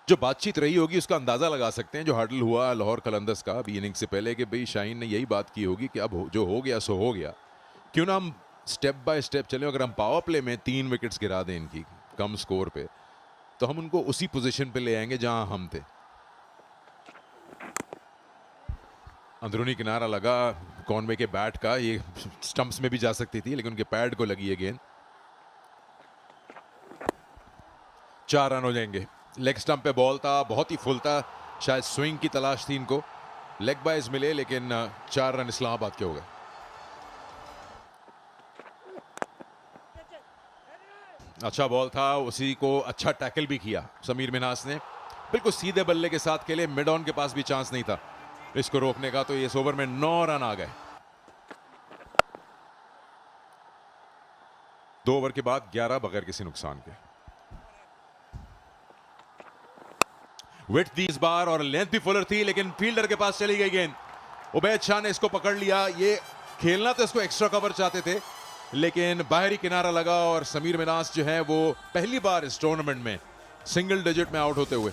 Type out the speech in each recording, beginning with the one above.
जो बातचीत रही होगी उसका अंदाज़ा लगा सकते हैं, जो हडल हुआ लाहौर कलंदर्स का अभी इनिंग्स से पहले, कि भाई शाहीन ने यही बात की होगी कि अब जो हो गया सो हो गया, क्यों ना हम स्टेप बाय स्टेप चलें। अगर हम पावर प्ले में 3 विकेट्स गिरा दें इनकी कम स्कोर पे, तो हम उनको उसी पोजीशन पे ले आएंगे जहां हम थे। अंदरूनी किनारा लगा कॉनवे के बैट का, ये स्टंप्स में भी जा सकती थी लेकिन उनके पैड को लगी है गेंद। 4 रन हो जाएंगे। लेग स्टंप पे बॉल था, बहुत ही फुल था, शायद स्विंग की तलाश थी इनको, लेग बाइज मिले लेकिन 4 रन इस्लामाबाद के हो गए। अच्छा बॉल था, उसी को अच्छा टैकल भी किया समीर मिन्हास ने, बिल्कुल सीधे बल्ले के साथ खेले, मिड ऑन के पास भी चांस नहीं था इसको रोकने का, तो इस ओवर में 9 रन आ गए। 2 ओवर के बाद 11 बगैर किसी नुकसान के। विड्थ थी इस बार और लेंथ भी फुलर थी, लेकिन फील्डर के पास चली गई गेंद। उबैद शाह ने इसको पकड़ लिया, ये खेलना तो इसको एक्स्ट्रा कवर चाहते थे लेकिन बाहरी किनारा लगा और समीर मिन्हास जो है वो पहली बार इस टूर्नामेंट में सिंगल डिजिट में आउट होते हुए।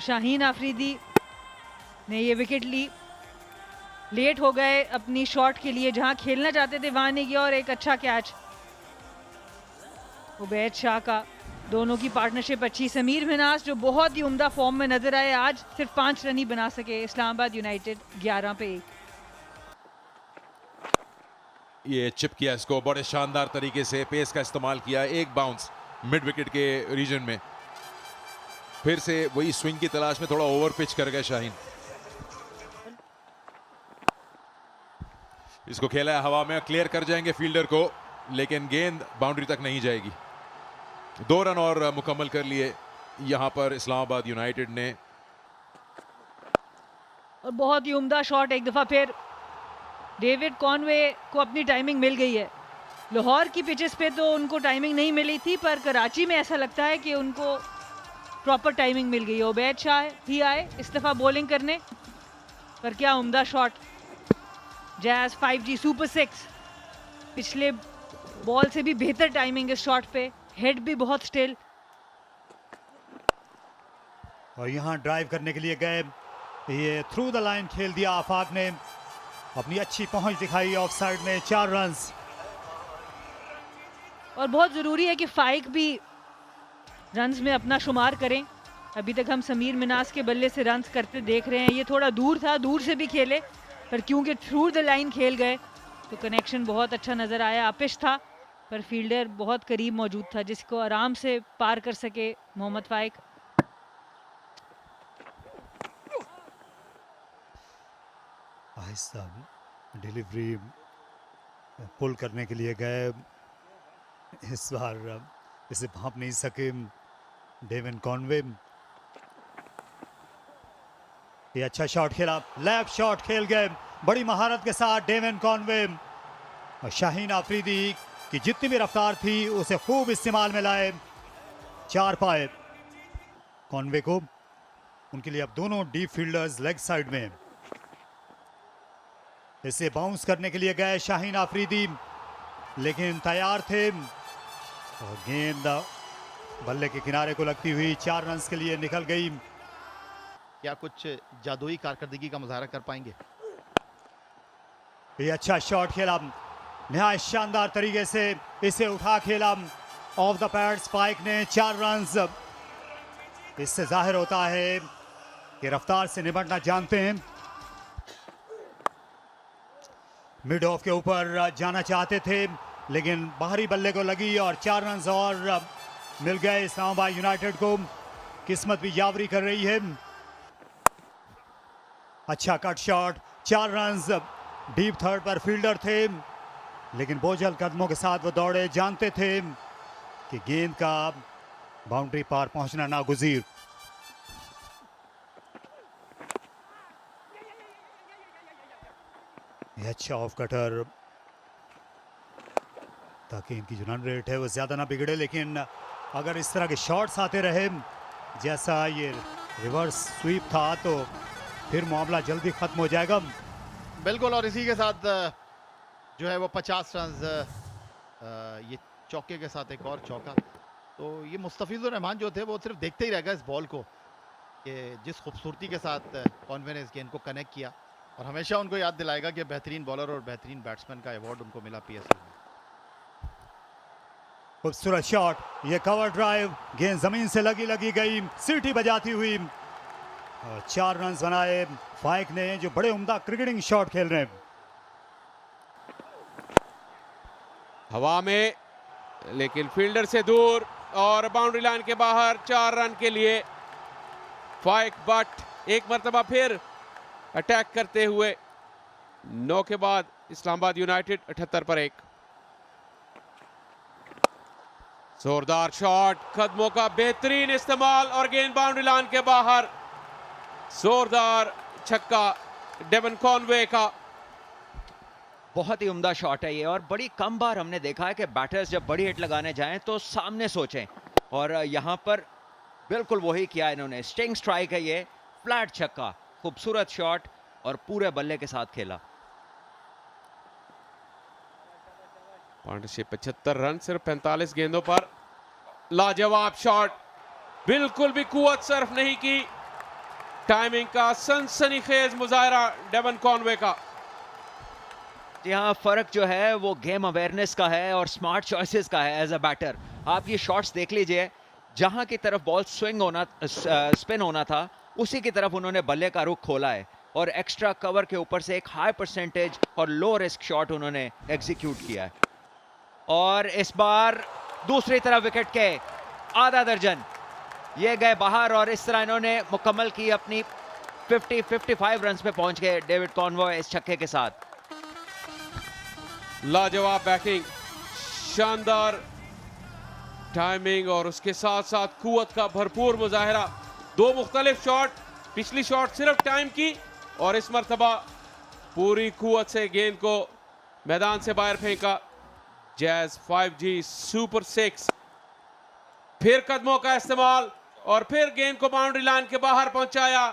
शाहीन आफरीदी ने ये विकेट ली, लेट हो गए अपनी शॉट के लिए, जहां खेलना चाहते थे वहां नहीं गया, और एक अच्छा कैच उबैद शाह का। दोनों की पार्टनरशिप अच्छी। समीर मिन्हास जो बहुत ही उम्दा फॉर्म में नजर आए, आज सिर्फ 5 रन ही बना सके। इस्लामाबाद यूनाइटेड 11 पे 1। ये चिप किया इसको बड़े शानदार तरीके से, पेस का इस्तेमाल किया, एक बाउंस मिड विकेट के रीजन में, फिर से वही स्विंग की तलाश में थोड़ा ओवर पिच कर गए शाहीन। इसको खेला है हवा में, क्लियर कर जाएंगे फील्डर को लेकिन गेंद बाउंड्री तक नहीं जाएगी। 2 रन और मुकम्मल कर लिए यहां पर इस्लामाबाद यूनाइटेड ने। और बहुत ही उम्दा शॉट, एक दफा फिर डेविड कॉनवे को अपनी टाइमिंग मिल गई है। लाहौर की पिचेस पे तो उनको टाइमिंग नहीं मिली थी, पर कराची में ऐसा लगता है कि उनको प्रॉपर टाइमिंग मिल गई है। उबैद शाह ही आए इस दफा बॉलिंग करने, पर क्या उम्दा शॉट। जैज 5G सुपर 6, पिछले बॉल से भी बेहतर टाइमिंग इस शॉट पे, हेड भी बहुत स्टिल। और यहाँ ड्राइव करने के लिए गए, ये थ्रू द लाइन खेल दिया आफाक ने, अपनी अच्छी पहुंच दिखाई ऑफ साइड में। 4 रन्स। और बहुत ज़रूरी है कि फाइक भी रन्स में अपना शुमार करें। अभी तक हम समीर मिन्हास के बल्ले से रन्स करते देख रहे हैं, ये थोड़ा दूर था, दूर से भी खेले, पर क्योंकि थ्रू द लाइन खेल गए तो कनेक्शन बहुत अच्छा नज़र आया। आपिश था पर फील्डर बहुत करीब मौजूद था जिसको आराम से पार कर सके मोहम्मद फाइक। आहिस्ता डिलीवरी पुल करने के लिए गए, इस बार इसे भांप नहीं सके डेविन कॉनवे। ये अच्छा शॉट खेला, लेफ्ट शॉट खेल गए बड़ी महारत के साथ डेविन कॉनवे। और शाहीन आफरीदी की जितनी भी रफ्तार थी उसे खूब इस्तेमाल में लाए। 4 पाए कॉनवे को। उनके लिए अब दोनों डीप फील्डर्स लेग साइड में। इसे बाउंस करने के लिए गए शाहीन आफरीदी, लेकिन तैयार थे और गेंद बल्ले के किनारे को लगती हुई 4 रन के लिए निकल गई। क्या कुछ जादुई कारकर्दगी का मुजाहरा कर पाएंगे? ये अच्छा शॉट खेला, निहायत शानदार तरीके से इसे उठा खेला ऑफ द पैड स्पाइक ने। 4 रन। इससे जाहिर होता है कि रफ्तार से निपटना जानते हैं। मिड ऑफ के ऊपर जाना चाहते थे लेकिन बाहरी बल्ले को लगी और 4 रन और मिल गए इस्लामाबाद यूनाइटेड को। किस्मत भी यावरी कर रही है। अच्छा cut shot, 4 run. Deep third पर फील्डर थे लेकिन बोझल कदमों के साथ वो दौड़े, जानते थे कि गेंद का बाउंड्री पार पहुंचना नागुज़ीर। ये अच्छा ऑफ कटर ताकि इनकी जो रन रेट है वो ज्यादा ना बिगड़े, लेकिन अगर इस तरह के शॉट्स आते रहे जैसा ये रिवर्स स्वीप था तो फिर मामला जल्दी खत्म हो जाएगा। बिल्कुल, और इसी के साथ जो है वो 50 रन, ये चौके के साथ एक और चौका तो ये मुस्तफिजुर रहमान जो थे वो सिर्फ देखते ही रह गए इस बॉल को कि जिस खूबसूरती के साथ कॉनवे ने इस गेंद को कनेक्ट किया, और हमेशा उनको याद दिलाएगा कि बेहतरीन बॉलर और बेहतरीन बैट्समैन का अवार्ड उनको मिला पीएसएल में। खूबसूरत शॉट, ये कवर ड्राइव, गेंद जमीन से लगी गई, सीटी बजाती हुई, और 4 रन बनाए फाइक ने, जो बड़े उम्दा क्रिकेटिंग शॉट खेल रहे हैं। हवा में लेकिन फील्डर से दूर और बाउंड्री लाइन के बाहर 4 रन के लिए फाइक बट एक मरतबा फिर अटैक करते हुए 9 के बाद इस्लामाबाद यूनाइटेड 78 पर 1। जोरदार शॉट, कदमों का बेहतरीन इस्तेमाल और गेंद बाउंड्री लाइन के बाहर। जोरदार छक्का डेवन कॉनवे का। बहुत ही उम्दा शॉट है ये, और बड़ी कम बार हमने देखा है कि बैटर्स जब बड़ी हिट लगाने जाएं तो सामने सोचें, और यहाँ पर बिल्कुल वही किया इन्होंने। स्टिंग स्ट्राइक है ये, फ्लैट छक्का, खूबसूरत शॉट और पूरे बल्ले के साथ खेला। पार्टनरशिप 75 रन सिर्फ 45 गेंदों पर। लाजवाब शॉट, बिल्कुल भी कुव्वत सर्फ नहीं की। टाइमिंग का सनसनीखेज मुजाहरा डेवन कॉनवे का। यहाँ फर्क जो है वो गेम अवेयरनेस का है और स्मार्ट चॉइसेस का है एज अ बैटर। आप ये शॉट्स देख लीजिए, जहां की तरफ बॉल स्विंग होना स्पिन होना था उसी की तरफ उन्होंने बल्ले का रुख खोला है, और एक्स्ट्रा कवर के ऊपर से एक हाई परसेंटेज और लो रिस्क शॉट उन्होंने एग्जीक्यूट किया है। और इस बार दूसरी तरफ विकेट के आधा दर्जन ये गए बाहर, और इस तरह इन्होंने मुकम्मल की अपनी 55 रन पे पहुंच गए डेविड कॉनवे इस छक्के के साथ। लाजवाब बैटिंग, शानदार टाइमिंग और उसके साथ साथ कुव्वत का भरपूर मुजाहरा। 2 मुख्तलिफ शॉट, पिछली शॉट सिर्फ टाइम की और इस मरतबा पूरी कुव्वत से गेंद को मैदान से बाहर फेंका। जैज 5G सुपर 6, फिर कदमों का इस्तेमाल और फिर गेंद को बाउंड्री लाइन के बाहर पहुंचाया।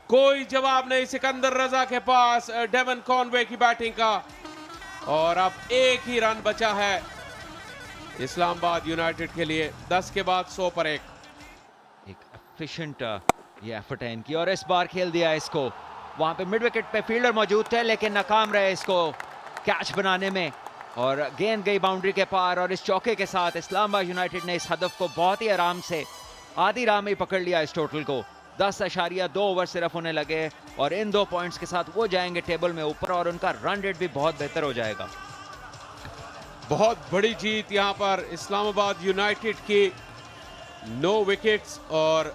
कोई जवाब नहीं सिकंदर रजा के पास डेवन कॉनवे की बैटिंग का, और अब एक ही रन बचा है इस्लामाबाद यूनाइटेड के लिए। 10 के बाद 100 पर 1। एक एफिशिएंट ये एफर्ट है इनकी, और इस बार खेल दिया इसको। वहां पे मिड विकेट पे फील्डर मौजूद थे लेकिन नाकाम रहे इसको कैच बनाने में, और गेंद गई बाउंड्री के पार। और इस चौके के साथ इस्लामाबाद यूनाइटेड ने इस हदफ को बहुत ही आराम से आधी राह में ही पकड़ लिया इस टोटल को। 10.2 ओवर सिर्फ उन्हें लगे, और इन 2 पॉइंट्स के साथ वो जाएंगे टेबल में ऊपर, और उनका रन रेट भी बहुत बेहतर हो जाएगा। बहुत बड़ी जीत यहां पर इस्लामाबाद यूनाइटेड की। 9 विकेट्स और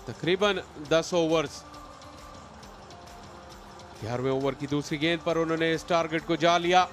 तकरीबन 10 ओवर्स। 11वें ओवर की दूसरी गेंद पर उन्होंने इस टारगेट को जा लिया।